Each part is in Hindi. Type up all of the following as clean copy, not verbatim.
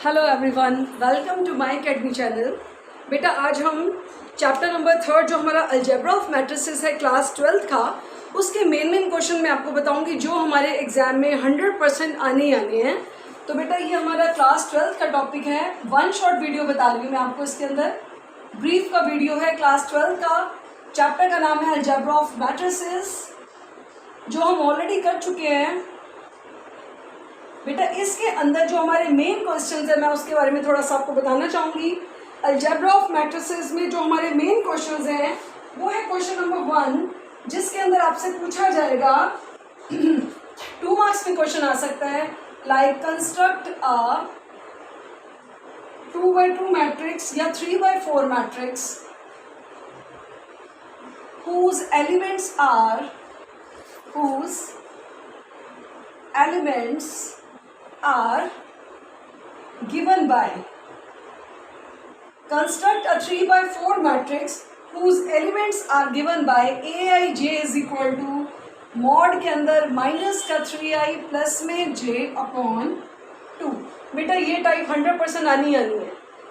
Hello everyone, welcome to my academy channel. बेटा आज हम चैप्टर नंबर 3 जो हमारा अलजेब्रा ऑफ मैट्रिसेस है क्लास 12th का, उसके मेन क्वेश्चन मैं आपको बताऊंगी जो हमारे एग्जाम में 100% आने ही आने हैं। तो बेटा ये हमारा क्लास 12th का टॉपिक है। वन शॉर्ट वीडियो बता रही हूँ मैं आपको, इसके अंदर ब्रीफ का वीडियो है। क्लास 12 का चैप्टर का नाम है अलजेब्रा ऑफ मैट्रिसेस, जो हम ऑलरेडी कर चुके हैं। बेटा इसके अंदर जो हमारे मेन क्वेश्चंस है मैं उसके बारे में थोड़ा सा आपको बताना चाहूँगी। अलजेब्रा ऑफ मैट्रिसेस में जो हमारे मेन क्वेश्चंस हैं वो है क्वेश्चन नंबर 1, जिसके अंदर आपसे पूछा जाएगा 2 मार्क्स में क्वेश्चन आ सकता है, like construct a 2x2 matrix या 3x4 matrix whose elements are given by, construct a 3x4 matrix whose elements are given by aij is equal to mod के अंदर माइनस का 3i प्लस में j अपॉन 2। बेटा ये टाइप 100% आनी है।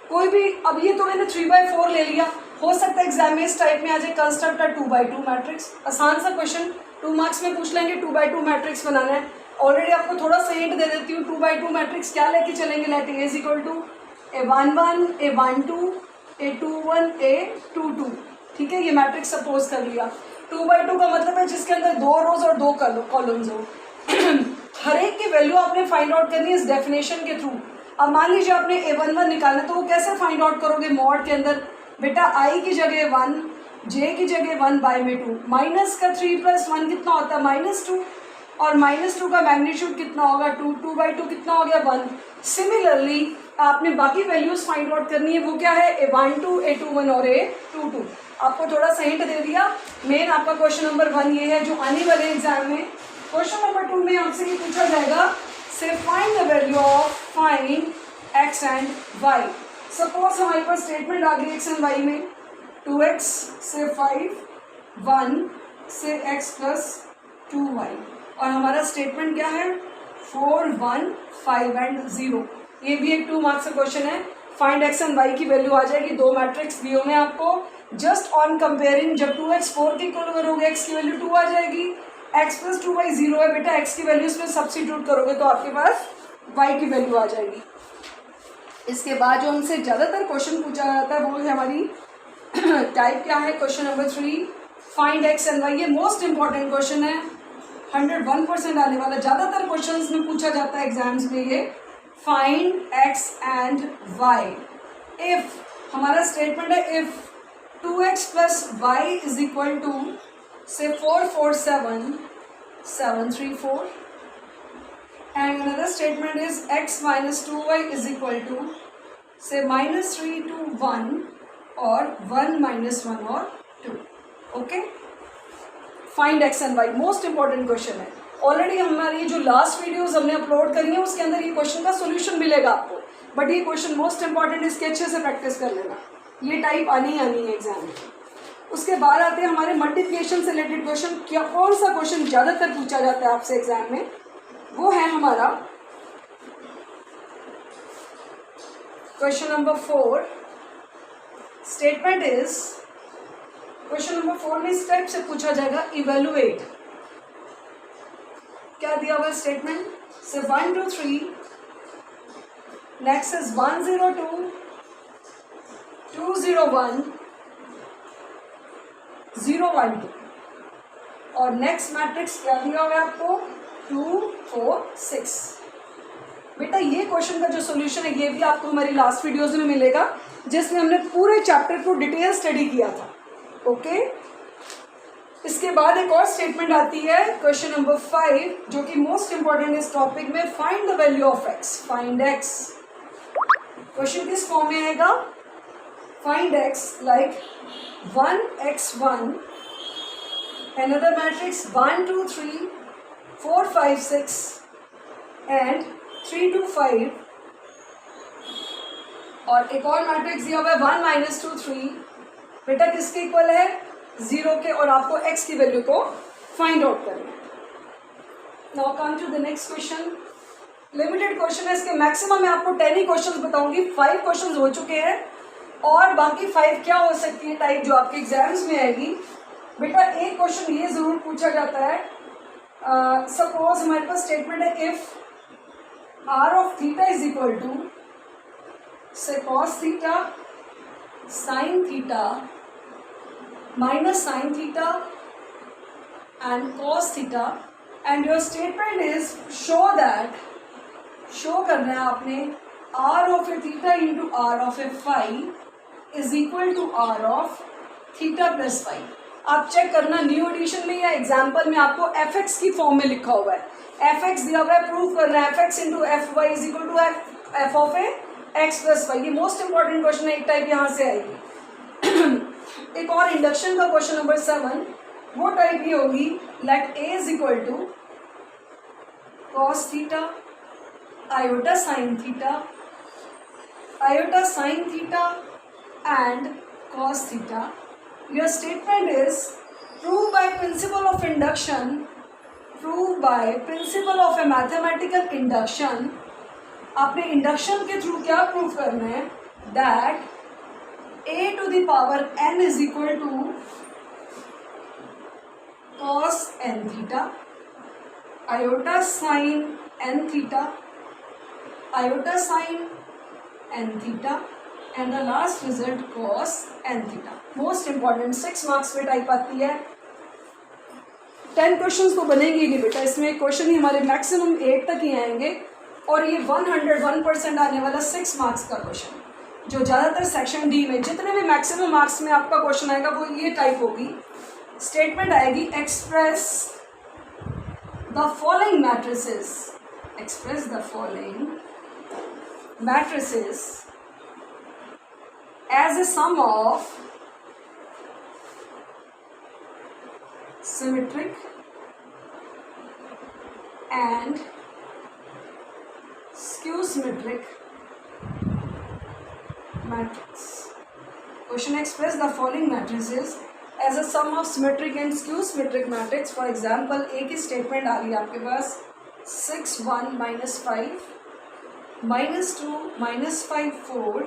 कोई भी, अब ये तो मैंने 3x4 ले लिया, हो सकता है एग्जाम में इस टाइप में आ जाए कंस्ट्रक्ट अ 2x2 मैट्रिक्स। आसान सा क्वेश्चन 2 मार्क्स में पूछ लेंगे, 2x2 मैट्रिक्स बनाना है। ऑलरेडी आपको थोड़ा सा हिंट दे देती हूँ, 2x2 मैट्रिक्स क्या लेके चलेंगे, let A is equal to a11 a12 a21 a22। ठीक है, ये मैट्रिक्स सपोज कर लिया। 2x2 का मतलब है जिसके अंदर 2 रोज और 2 कॉलम्स हो। हर एक की वैल्यू आपने फाइंड आउट करनी है इस डेफिनेशन के थ्रू। अब मान लीजिए आपने a11 निकालना, तो वो कैसे फाइंड आउट करोगे मॉड के अंदर। बेटा i की जगह 1, j की जगह 1 बाय में 2, माइनस का 3 प्लस 1 कितना होता है -2, और -2 का मैग्नीट्यूड कितना होगा 2, 2/2 कितना हो गया 1। सिमिलरली आपने बाकी वैल्यूज फाइंड आउट करनी है, वो क्या है a12 a21 और a22। आपको थोड़ा सा हिंट दे दिया। मेन आपका क्वेश्चन नंबर 1 ये है जो आने वाले एग्जाम में। क्वेश्चन नंबर 2 में आपसे ये पूछा जाएगा, से find the value of find x and y। Suppose हमारे पास स्टेटमेंट आ गई x एंड y में, 2x से 5, 1 से x प्लस 2y, और हमारा स्टेटमेंट क्या है 4, 1, 5 एंड 0। ये भी एक 2 मार्क्स का क्वेश्चन है। फाइंड x एंड y की वैल्यू आ जाएगी, 2 मैट्रिक्स दिए हुए हैं आपको। जस्ट ऑन कंपेयरिंग, जब 2x 4 के इक्वल करोगे x की वैल्यू 2 आ जाएगी, x प्लस 2y 0 है। बेटा x की वैल्यू इसमें सब्स्टिट्यूट करोगे तो आपके पास y की वैल्यू आ जाएगी। इसके बाद जो हमसे ज़्यादातर क्वेश्चन पूछा जाता है वो है हमारी टाइप क्या है, question number 3 find x and y। ये मोस्ट इंपॉर्टेंट क्वेश्चन है, 101% आने वाला। ज़्यादातर क्वेश्चंस में पूछा जाता है एग्जाम्स में ये, find x and y। If हमारा स्टेटमेंट है, if 2x plus y is equal to say 4, 4, 7, 7, 3, 4, and another statement is x minus 2y is equal to say -3 to 1 और 1 minus 1 और 2। Okay, find x and y most important question है। ऑलरेडी हमारी जो लास्ट वीडियोस हमने अपलोड करी है उसके अंदर ये क्वेश्चन का सोल्यूशन मिलेगा आपको, बट ये क्वेश्चन मोस्ट इंपॉर्टेंट, इसके अच्छे से प्रैक्टिस कर लेना। ये टाइप आनी है एग्जाम में। उसके बाद आते हैं हमारे मल्टीप्लिकेशन से रिलेटेड क्वेश्चन। क्या कौन सा क्वेश्चन ज़्यादातर पूछा जाता है आपसे एग्जाम में, वो है हमारा question number 4। Statement is, question number 4 में इस टाइप से पूछा जाएगा, इवेलुएट। क्या दिया हुआ स्टेटमेंट से 1 2 3, नेक्स्ट इज 1 0 2, 2 0 1, 0 1 2, और नेक्स्ट मैट्रिक्स क्या दिया हुआ है आपको 2 4 6। बेटा ये क्वेश्चन का जो सॉल्यूशन है ये भी आपको हमारी लास्ट वीडियोस में मिलेगा, जिसमें हमने पूरे चैप्टर को डिटेल स्टडी किया था। ओके, इसके बाद एक और स्टेटमेंट आती है क्वेश्चन नंबर 5, जो कि मोस्ट इंपॉर्टेंट इस टॉपिक में, find the value of x। Find x question किस फॉर्म में आएगा, find x like 1x1, another matrix 1 2 3 4 5 6 and 3 2 5, और एक और मैट्रिक्स दिया हुआ है 1 minus 2 3। बेटा किसके इक्वल है 0 के, और आपको x की वैल्यू को फाइंड आउट करना है। Now come to the next question. Limited question है, इसके मैक्सिमम मैं आपको 10 ही क्वेश्चंस बताऊंगी। 5 क्वेश्चंस हो चुके हैं और बाकी 5 क्या हो सकती है टाइप जो आपके एग्जाम्स में आएगी। बेटा एक क्वेश्चन ये जरूर पूछा जाता है, सपोज हमारे पास स्टेटमेंट है if R of theta is equal to say cos theta sine theta minus sine theta and cos theta and your statement is show करना है आपने R of A theta into R of A phi is equal to R of theta plus phi. आप चेक करना न्यू एडिशन में या एग्जाम्पल में आपको एफ एक्स की फॉर्म में लिखा हुआ है, एफ एक्स दिया हुआ है, प्रूव करना है f x into f y is equal to f of a x plus y. ये मोस्ट इंपॉर्टेंट क्वेश्चन है, एक टाइप यहाँ से आएगी। एक और इंडक्शन का क्वेश्चन नंबर 7, वो टाइप ये होगी, let A is equal to cos theta iota sine theta and cos theta. Your statement is prove by principle of induction, prove by principle of a mathematical induction। आपने इंडक्शन के थ्रू क्या प्रूव करना है, that a to the power n is equal to cos n theta iota sin n theta iota sin n theta and the last result cos n theta। Most important 6 marks पे टाइप आती है। 10 क्वेश्चंस तो बनेंगे ही नहीं बेटा, इसमें क्वेश्चन ही हमारे मैक्सिमम 8 तक ही आएंगे और ये 101% आने वाला 6 मार्क्स का क्वेश्चन, जो ज़्यादातर सेक्शन डी में जितने भी मैक्सिमम मार्क्स में आपका क्वेश्चन आएगा वो ये टाइप होगी। स्टेटमेंट आएगी express the following matrices as a sum of symmetric and skew symmetric matrix। Question express the following matrices as a sum of symmetric and skew symmetric matrix। For example, A की statement आ गई आपके पास 6 1 -5 -2 -5 4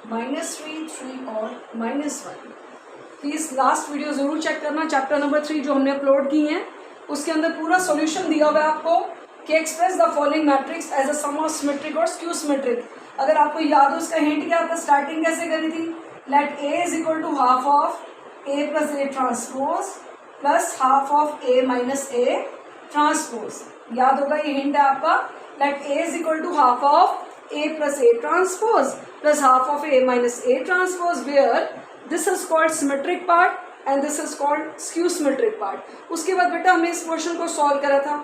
-3 3 और -1। प्लीज़ लास्ट वीडियो ज़रूर चेक करना, चैप्टर नंबर 3 जो हमने अपलोड की हैं उसके अंदर पूरा सॉल्यूशन दिया हुआ है आपको कि express the following matrix as a sum of symmetric और स्क्यू सिमेट्रिक। अगर आपको याद हो उसका हिंट क्या था, स्टार्टिंग कैसे करी थी, let A is equal to half of A plus A transpose plus half of A minus A transpose. याद होगा ये हिंट है आपका, let A is equal to half of a plus a transpose plus half of a minus a transpose, where this is called symmetric part and this is called skew symmetric part। उसके बाद बेटा हमने इस क्वेश्चन को सॉल्व करा था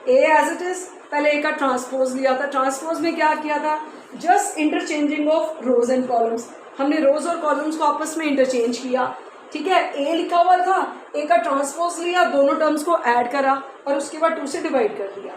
a as it is, पहले a का ट्रांसपोज लिया था, ट्रांसपोज में क्या किया था, just interchanging of rose and columns. हमने रोज और कॉलम्स को आपस में इंटरचेंज किया, ठीक है। a लिखा हुआ था, a का ट्रांसपोज लिया, दोनों टर्म्स को ऐड करा और उसके बाद 2 से डिवाइड कर दिया।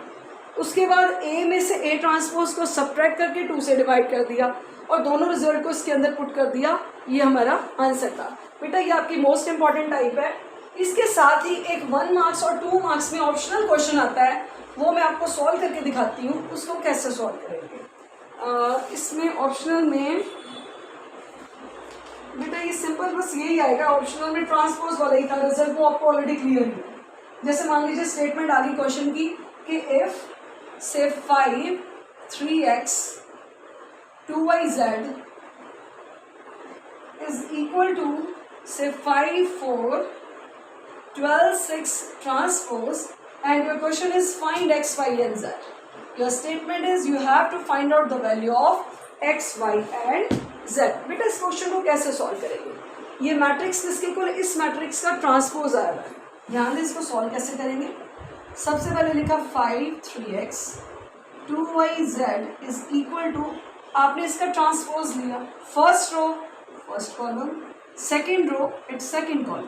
उसके बाद a में से a ट्रांसपोज को सब्ट्रैक्ट करके 2 से डिवाइड कर दिया और दोनों रिजल्ट को इसके अंदर पुट कर दिया। ये हमारा आंसर था बेटा, ये आपकी मोस्ट इंपॉर्टेंट टाइप है। इसके साथ ही एक 1 मार्क्स और 2 मार्क्स में ऑप्शनल क्वेश्चन आता है, वो मैं आपको सॉल्व करके दिखाती हूँ, उसको कैसे सॉल्व करेंगे। इसमें ऑप्शनल में बेटा ये सिंपल बस यही आएगा, ऑप्शनल में ट्रांसपोज वाला ही था, रिजल्ट वो आपको ऑलरेडी क्लियर ही है। जैसे मान लीजिए स्टेटमेंट आ गई क्वेश्चन की कि if say 5 3x 2yz is equal to say 5 4 12 6 transpose and your question is find x y and z। your statement is you have to find out the value of x y and z। बेटा इस क्वेश्चन को कैसे सॉल्व करेंगे, ये मैट्रिक्स किसके इक्वल, इस मैट्रिक्स का ट्रांसपोज आया है। ध्यान से इसको सॉल्व कैसे करेंगे, सबसे पहले लिखा 5 3x 2yz is equal to, आपने इसका ट्रांसपोज लिया, first row first column, second row its second column.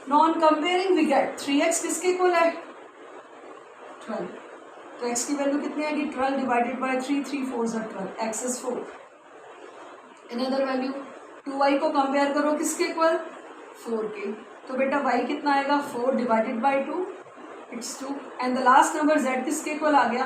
Non comparing we get 3x किसके इक्वल है 12, तो x की वैल्यू कितनी आएगी 12 divided by 3 3 4 12, x is 4। Another value 2y को कंपेयर करो किसके इक्वल 4 के, तो बेटा y कितना आएगा 4 divided by 2 it's 2 and the last number z किसके इक्वल आ गया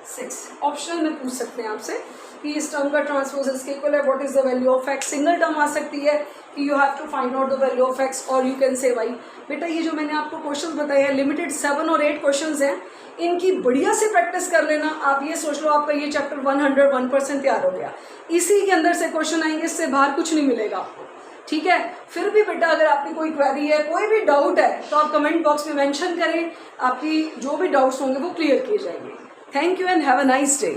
6 ऑप्शन में पूछ सकते हैं आपसे कि इस टर्म का ट्रांसपोज इसके इक्वल है, what is the value of X. Single term आ सकती है कि you have to find out the value of X, और यू कैन से वाई। बेटा ये जो मैंने आपको क्वेश्चन बताए हैं लिमिटेड 7 और 8 क्वेश्चंस हैं, इनकी बढ़िया से प्रैक्टिस कर लेना। आप ये सोच लो आपका ये चैप्टर 101% तैयार हो गया, इसी के अंदर से क्वेश्चन आएंगे, इससे बाहर कुछ नहीं मिलेगा आपको, ठीक है। फिर भी बेटा अगर आपकी कोई क्वेरी है, कोई भी डाउट है, तो आप कमेंट बॉक्स में मेंशन करें, आपकी जो भी डाउट्स होंगे वो क्लियर किए जाएंगे। Thank you and have a nice day.